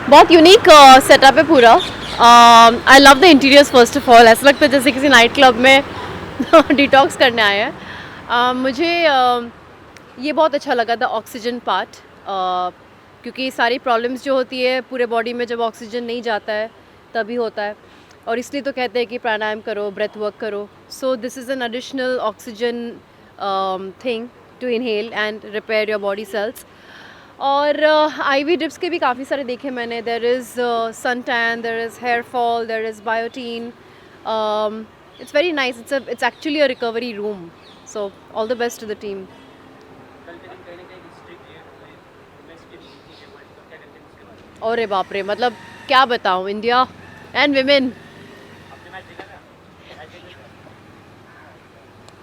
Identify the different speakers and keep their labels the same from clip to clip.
Speaker 1: बहुत unique setup है पूरा. I love the interiors first of all. ऐसा लगता है जैसे किसी नाइट क्लब में डिटॉक्स करने आए हैं. मुझे ये बहुत अच्छा लगा द ऑक्सीजन पार्ट, क्योंकि सारी प्रॉब्लम्स जो होती है पूरे बॉडी में जब ऑक्सीजन नहीं जाता है तभी होता है, और इसलिए तो कहते हैं कि प्राणायाम करो, ब्रेथ वर्क करो. So this is an additional oxygen thing to inhale and repair your body cells. और आईवी ड्रिप्स के भी काफ़ी सारे देखे मैंने. There is sun tan, there is hair fall, there is biotin. It's very nice. It's actually a recovery room. So all the best to the team. अरे बाप रे, मतलब क्या बताऊँ, India and women.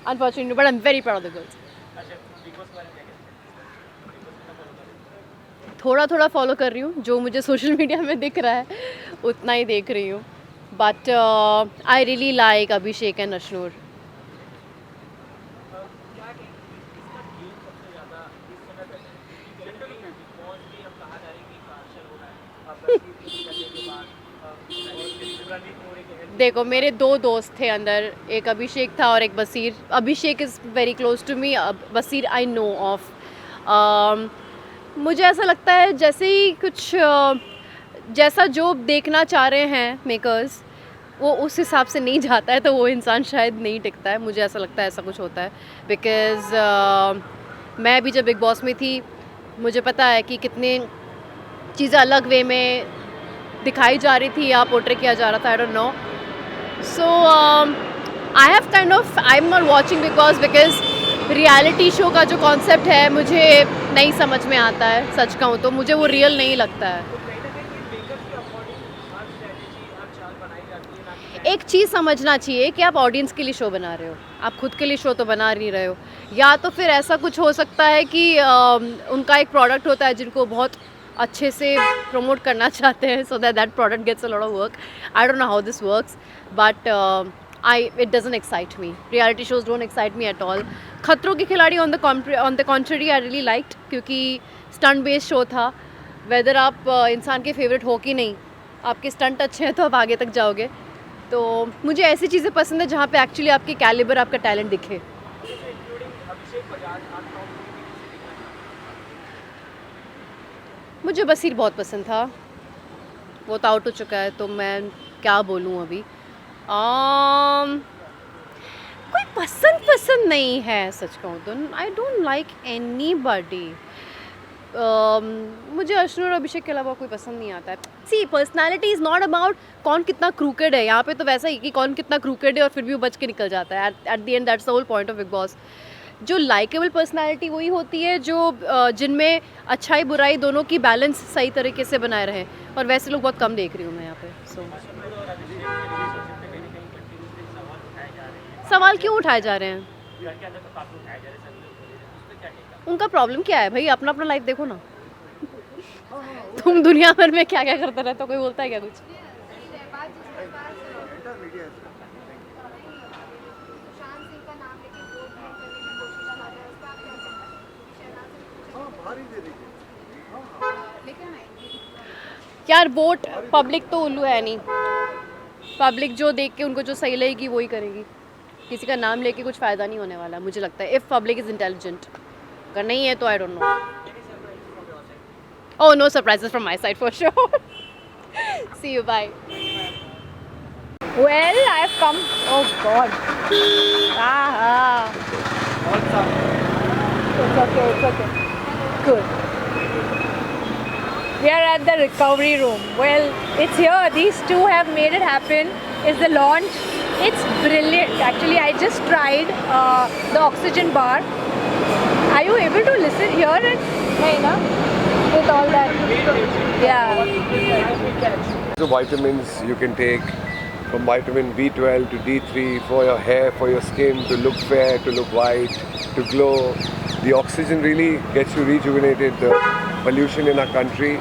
Speaker 1: Unfortunately, but I'm very proud of the girls. थोड़ा follow कर रही हूँ, जो मुझे सोशल मीडिया में दिख रहा है उतना ही देख रही हूँ. But I really like Abhishek and Ashnoor. देखो, मेरे दो दोस्त थे अंदर, एक अभिषेक था और एक Basir. Abhishek is very close to me, Basir I know of. मुझे ऐसा लगता है जैसे ही कुछ जैसा जो देखना चाह रहे हैं मेकर्स, वो उस हिसाब से नहीं जाता है, तो वो इंसान शायद नहीं टिकता है. मुझे ऐसा लगता है ऐसा कुछ होता है. बिकॉज़ मैं भी जब बिग बॉस में थी, मुझे पता है कि कितने चीज़ें अलग वे में दिखाई जा रही थी या पोर्ट्रे किया जा रहा था. आई don't no. So I have kind of, I am not watching big boss because reality show का जो कॉन्सेप्ट है मुझे नहीं समझ में आता है. सच कहूँ तो मुझे वो रियल नहीं लगता है. एक चीज़ समझना चाहिए कि आप ऑडियंस के लिए शो बना रहे हो, आप खुद के लिए शो तो बना नहीं रहे हो. या तो फिर ऐसा कुछ हो सकता है कि उनका एक प्रोडक्ट होता है जिनको बहुत अच्छे से प्रमोट करना चाहते हैं, so that product gets a lot of work. I don't know how this works, but it doesn't excite me. Reality shows don't excite me at all. खतरों के खिलाड़ी on the contrary I really liked, क्योंकि stunt based show था. Weather आप इंसान के favourite हो कि नहीं, आपके स्टंट अच्छे हैं तो आप आगे तक जाओगे. तो मुझे ऐसी चीज़ें पसंद है जहाँ पे एक्चुअली आपके कैलिबर, आपका टैलेंट दिखे. मुझे बसीर बहुत पसंद था. वो तो आउट हो चुका है, तो मैं क्या बोलूँ अभी. कोई पसंद नहीं है सच कहूँ तो. I don't like anybody. मुझे अश्नूर और अभिषेक के अलावा कोई पसंद नहीं आता है. सी, पर्सनालिटी इज़ नॉट अबाउट कौन कितना क्रूकेड है. यहाँ पे तो वैसा ही कि कौन कितना क्रूकेड है और फिर भी वो बच के निकल जाता है. At the end that's the whole point of Bigg Boss. जो लाइकेबल पर्सनालिटी वही होती है जो जिनमें अच्छाई बुराई दोनों की बैलेंस सही तरीके से बनाए रहे. और वैसे लोग बहुत कम देख रही हूँ मैं यहाँ पे. सो सवाल क्यों उठाए जा रहे हैं? उनका प्रॉब्लम क्या है भाई? अपना अपना लाइफ देखो ना. तुम दुनिया भर में क्या क्या करते रहते हो, कोई बोलता है क्या कुछ? यार, वोट पब्लिक तो उल्लू है नहीं. पब्लिक जो देख के उनको जो सही लगेगी वही करेगी. किसी का नाम लेके कुछ फ़ायदा नहीं होने वाला मुझे लगता है. If public is intelligent. अगर नहीं है तो I don't know. Oh, no surprises from my side for sure. See you, bye.
Speaker 2: Well, I've come. Oh God.
Speaker 3: What's up?
Speaker 2: It's okay. Good. We are at the recovery room. Well, it's here. These two have made it happen. It's the launch. It's brilliant. Actually, I just tried the oxygen bar. Are you able to listen here and hey, na? With all that? Yeah.
Speaker 4: The vitamins you can take, from vitamin B12 to D3 for your hair, for your skin, to look fair, to look white, to glow. The oxygen really gets you rejuvenated. The pollution in our country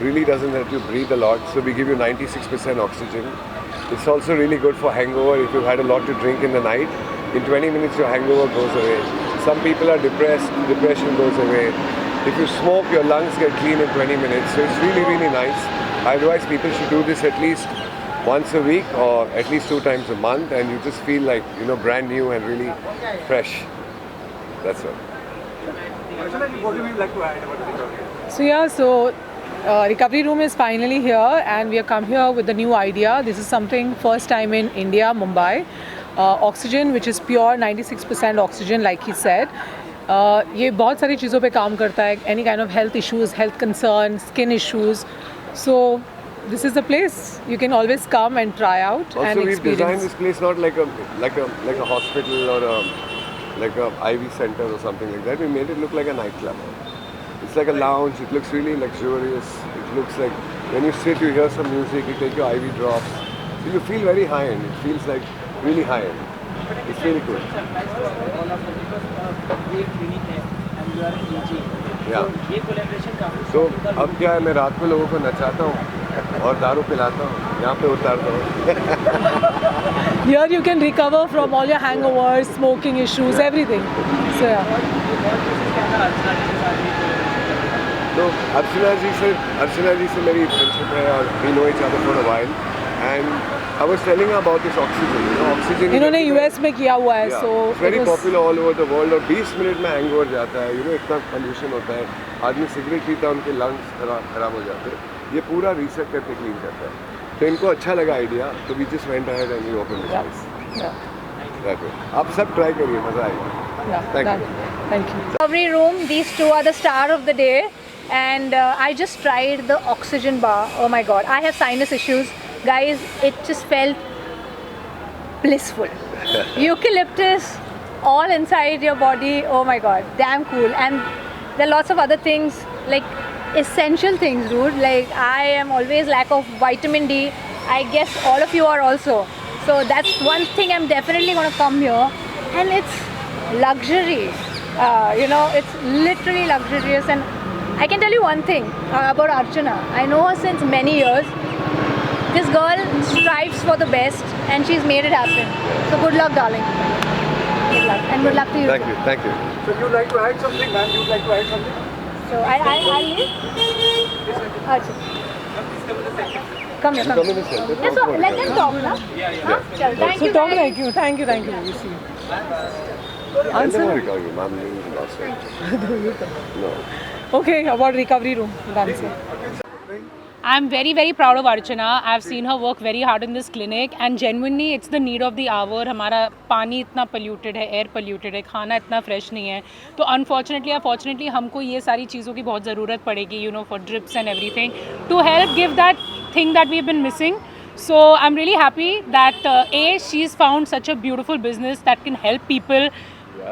Speaker 4: really doesn't let you breathe a lot, so we give you 96% oxygen. It's also really good for hangover. If you've had a lot to drink in the night, in 20 minutes your hangover goes away. Some people are depressed, depression goes away. If you smoke, your lungs get clean in 20 minutes. So it's really, really nice. I advise people should do this at least once a week or at least 2 times a month, and you just feel like, you know, brand new and really fresh. That's all.
Speaker 3: What do you like to add about the recovery?
Speaker 2: So yeah, recovery room is finally here, and we have come here with a new idea. This is something first time in India, Mumbai. Oxygen, which is pure 96% oxygen, like he said. ये बहुत सारी चीज़ों पे काम करता है. Any kind of health issues, health concerns, skin issues. So this is the place you can always come and try out
Speaker 4: Also,
Speaker 2: and
Speaker 4: we've
Speaker 2: experience.
Speaker 4: designed this place not like a hospital or like a IV center or something like that. We made it look like a nightclub. It's like a lounge. It looks really luxurious. It looks like when you sit, you hear some music, you take your IV drops. So you feel very high end. It feels like really high end. It's really good. Yeah. So अब क्या है, मैं रात को लोगों को नचाता हूँ और दारू पिलाता हूँ, यहाँ पे उतारता हूँ.
Speaker 2: Here you can recover from all your hangovers, smoking issues, everything. So yeah.
Speaker 4: तो अर्चना जी से मेरी फ्रेंडशिप है और we know each other for a while, and I was telling her about this oxygen. You know, oxygen.
Speaker 2: इन्होंने US में किया हुआ है,
Speaker 4: Yeah,
Speaker 2: so
Speaker 4: it's very
Speaker 2: it was-
Speaker 4: popular all over the world. और 20 minute में hangover जाता है. You know, इतना पोल्यूशन होता है. आदमी सिगरेट पीता है, उनके लंग्स खराब हो जाते हैं. ये पूरा रीसेट करके क्लीन करता है. तो इनको अच्छा लगा आइडिया, तो we just went ahead and we opened this place.
Speaker 2: Yeah.
Speaker 4: That way. आप सब ट्राई करिए, मजा आएगा.
Speaker 2: Yeah,
Speaker 4: Thank
Speaker 2: done.
Speaker 4: you.
Speaker 2: Thank you.
Speaker 5: Recovery room, these two are the star of the day, and I just tried the oxygen bar. Oh my god, I have sinus issues, guys. It just felt blissful. Eucalyptus all inside your body. Oh my god, damn cool. And there are lots of other things, like essential things, dude. Like I am always lack of vitamin D. I guess all of you are also. So that's one thing I'm definitely gonna come here, and it's luxury. You know, it's literally luxurious. And I can tell you one thing about Archana. I know her since many years. This girl strives for the best, and she's made it happen. So good luck, darling. Good luck, and good luck to you.
Speaker 4: Thank you. Thank you.
Speaker 3: So you'd like to add something, ma'am? You'd like to add something?
Speaker 5: So I'll leave. Archana. Come here, come
Speaker 4: Come in the center.
Speaker 5: Yeah, so let them talk, na? Huh? Chal, thank
Speaker 2: So
Speaker 5: you.
Speaker 2: talk
Speaker 5: guys.
Speaker 2: like you. Thank you. We see you.
Speaker 4: Answer. I'm last time. No.
Speaker 2: Okay, about recovery room. Answer.
Speaker 6: I'm very, very proud of Archana. I've seen her work very hard in this clinic, and genuinely it's the need of the hour. हमारा पानी इतना polluted है, air polluted है, खाना इतना fresh नहीं है. तो unfortunately हमको ये सारी चीज़ों की बहुत ज़रूरत पड़ेगी, you know, for drips and everything, to help give that thing that we've been missing. So I'm really happy that she's found such a beautiful business that can help people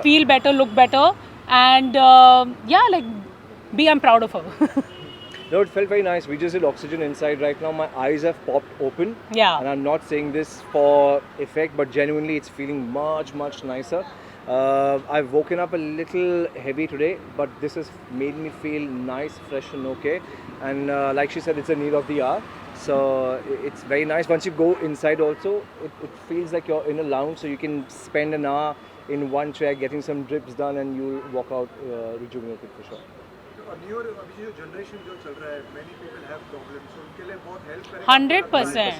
Speaker 6: feel better, look better, and I'm proud of her.
Speaker 3: No, it felt very nice. We just did oxygen inside. Right now, my eyes have popped open.
Speaker 6: Yeah.
Speaker 3: And I'm not saying this for effect, but genuinely, it's feeling much, much nicer. I've woken up a little heavy today, but this has made me feel nice, fresh, and okay. And like she said, it's a need of the hour. So it's very nice. Once you go inside, also, it feels like you're in a lounge, so you can spend an hour in one chair getting some drips done, and you'll walk out rejuvenated for sure.
Speaker 7: Newer अभी जो generation जो चल रहा है many people have problems so उनके लिए बहुत help करेगा
Speaker 6: 100%.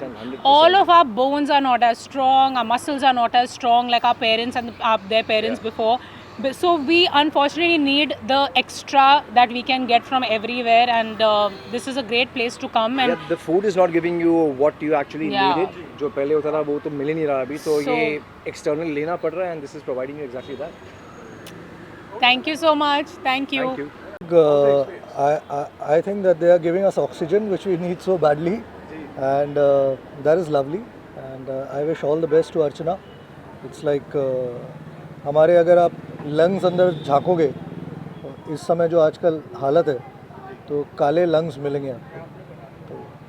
Speaker 6: All of our bones are not as strong, our muscles are not as strong like our parents and their parents before. So we unfortunately need the extra that we can get from everywhere, and this is a great place to come. And
Speaker 3: the food is not giving you what you actually needed. जो पहले होता था वो तो मिल ही नहीं रहा अभी, तो ये external लेना पड़ रहा है, and this is providing you exactly that.
Speaker 6: thank you so much. Thank you.
Speaker 3: Thank you.
Speaker 8: I think that they are giving us oxygen which we need so badly, and that is lovely, and I wish all the best to Archana. It's like हमारे अगर आप lungs अंदर झाँकोगे इस समय जो आजकल हालत है तो काले लंग्स मिलेंगे आपको. तो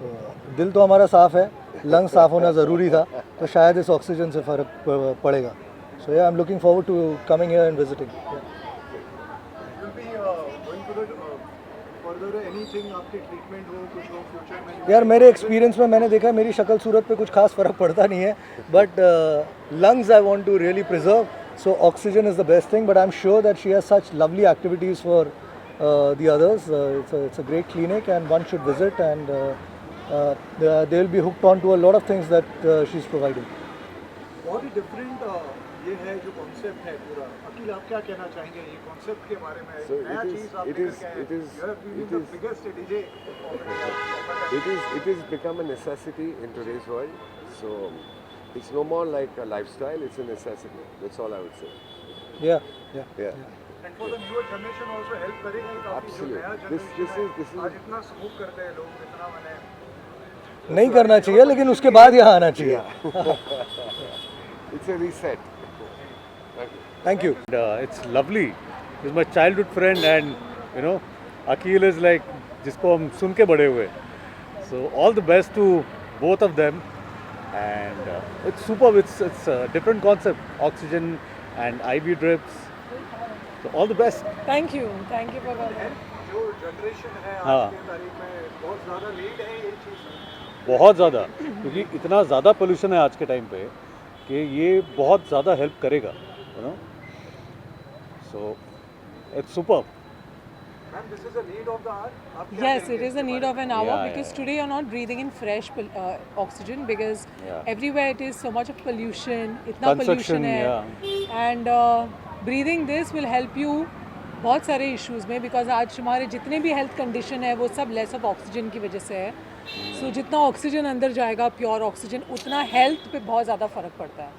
Speaker 8: दिल तो हमारा साफ़ है, लंग्स साफ़ होना ज़रूरी था, तो शायद इस ऑक्सीजन से फ़र्क पड़ेगा. So I am looking forward to coming here and visiting. यार मेरे एक्सपीरियंस में मैंने देखा है मेरी शक्ल सूरत पे कुछ खास फ़र्क पड़ता नहीं है, but lungs I want to really preserve So oxygen is the best thing, but I'm sure that she has such lovely activities for the others. It's a great clinic and one should visit, and they'll be hooked on to a lot of things that she's providing.
Speaker 7: बहुत ही different ये है जो concept है पूरा। अखिल, आप क्या कहना चाहेंगे ये कॉन्सेप्ट के बारे में?
Speaker 4: So
Speaker 7: नया चीज आपने करके आए। You have been the biggest DJ
Speaker 4: it is become a necessity in today's world. So it's no more like a lifestyle, it's a necessity. That's all I would say.
Speaker 8: Yeah.
Speaker 7: And for the newer generation also help करेगा ही काफी। जो
Speaker 4: Absolutely.
Speaker 7: नया
Speaker 4: This
Speaker 7: generation
Speaker 4: is
Speaker 7: आज इतना smoke करते हैं लोग, इतना मैंने
Speaker 8: नहीं करना चाहिए, लेकिन उसके बाद यहाँ आना चाहिए.
Speaker 4: it's a reset.
Speaker 8: Thank you.
Speaker 9: It's lovely. He's my childhood friend, and you know, Akhil is like जिसको हम सुन के बड़े हुए. So all the best to both of them, and it's superb. It's a different concept, oxygen and IV drips. So all the best.
Speaker 6: Thank you for coming.
Speaker 7: जो generation है
Speaker 9: हाँ.
Speaker 7: आज के तारीख में बहुत ज़्यादा लीड है ये चीज़।
Speaker 9: बहुत ज़्यादा, क्योंकि इतना ज़्यादा पोल्यूशन है आज के टाइम पे कि ये बहुत ज़्यादा हेल्प करेगा, you know. So it's superb.
Speaker 7: Ma'am, this is a need of the hour. आप क्या
Speaker 6: Yes,
Speaker 7: कहेंगे
Speaker 6: it is
Speaker 7: इसके
Speaker 6: a need
Speaker 7: बारे
Speaker 6: of an hour
Speaker 9: Yeah,
Speaker 6: because
Speaker 9: yeah.
Speaker 6: today you're not breathing in fresh oxygen because
Speaker 9: Yeah.
Speaker 6: everywhere it is so much of pollution, इतना
Speaker 9: Construction,
Speaker 6: pollution है,
Speaker 9: yeah.
Speaker 6: and breathing this will help you बहुत सारे issues में because आज हमारे जितने भी health condition है वो सब less of oxygen की वजह से है. So जितना oxygen अंदर जाएगा pure oxygen उतना health पे बहुत ज़्यादा फ़र्क पड़ता है.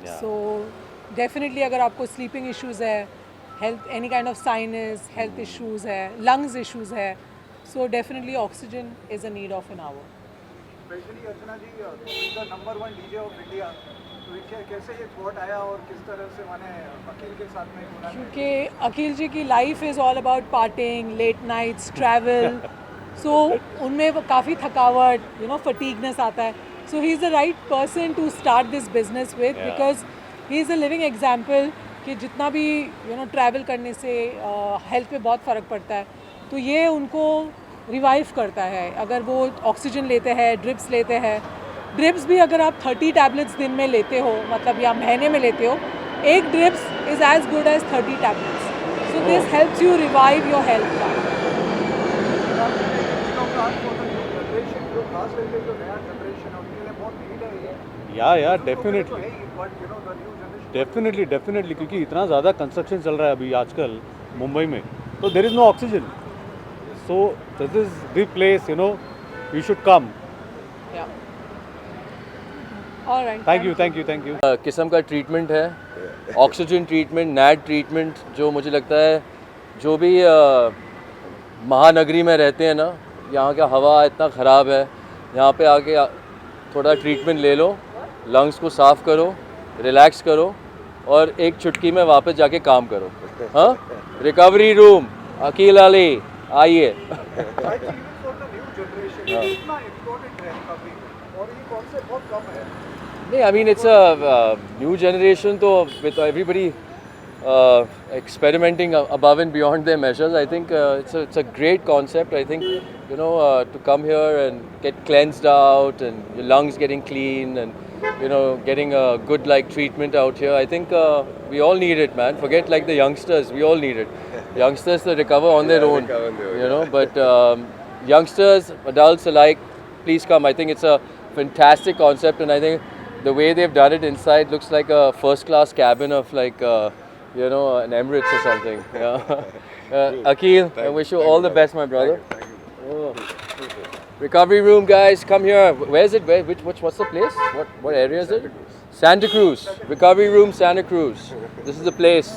Speaker 9: Yeah.
Speaker 6: So definitely अगर आपको sleeping issues है, health any kind of sinus health issues है, lungs issues है, so definitely oxygen is a need of an hour.
Speaker 7: Specially Archana ji, the number 1 DJ of India, तो ये कैसे ये थॉट आया और किस तरह से मैंने अखिल के साथ में कोलैब
Speaker 6: क्योंकि अखिल जी की life is all about partying, late nights, travel, so उनमें वो काफ़ी थकावट, यू नो, फटीगनेस आता है. So he is the right person to start this business with because he is a living example कि जितना भी यू नो ट्रैवल करने से हेल्थ पे बहुत फ़र्क पड़ता है. तो ये उनको रिवाइव करता है अगर वो ऑक्सीजन लेते हैं, ड्रिप्स लेते हैं. ड्रिप्स भी अगर आप 30 टैबलेट्स दिन में लेते हो, मतलब या महीने में लेते हो, एक drips is as good as 30 tablets. So this helps you revive your health.
Speaker 7: Generation जो खास करके जो नया जनरेशन है उनके लिए बहुत नीड है ये।
Speaker 9: या
Speaker 7: तो
Speaker 9: डेफिनेटली
Speaker 7: है ही, but you know the new generation
Speaker 9: definitely क्योंकि इतना ज़्यादा कंस्ट्रक्शन चल रहा है अभी आजकल मुंबई में, तो there is no oxygen. So this is the place, you know, you should come. Thank you.
Speaker 10: किस्म का ट्रीटमेंट है, ऑक्सीजन ट्रीटमेंट, नैड ट्रीटमेंट, जो मुझे लगता है जो भी महानगरी में रहते हैं ना, यहाँ का हवा इतना ख़राब है, यहाँ पे आके थोड़ा ट्रीटमेंट ले लो, लंग्स को साफ़ करो, रिलैक्स करो और एक चुटकी में वापस जाके काम करो. हाँ, रिकवरी रूम, अकील अली, आइए.
Speaker 7: I think even for the new generation इतना इम्पोर्टेंट है काफी, और ये कॉन्सेप्ट बहुत कम है.
Speaker 10: नहीं, I mean it's a new generation, तो with everybody experimenting above and beyond their measures. I think it's a great concept. I think, you know, to come here and get cleansed out and your lungs getting clean and, you know, getting a good like treatment out here. I think we all need it, man. Forget like the youngsters. We all need it. Youngsters to recover on their own, you know. But youngsters, adults alike, please come. I think it's a fantastic concept, and I think the way they've done it inside looks like a first-class cabin of like. You know, an Emirates or something. Yeah. Akhil, I wish you all the best, my brother. Oh. Recovery room, guys, come here. Where is it? What's the place? What area is it? Santa Cruz. Recovery room, Santa Cruz. This is the place.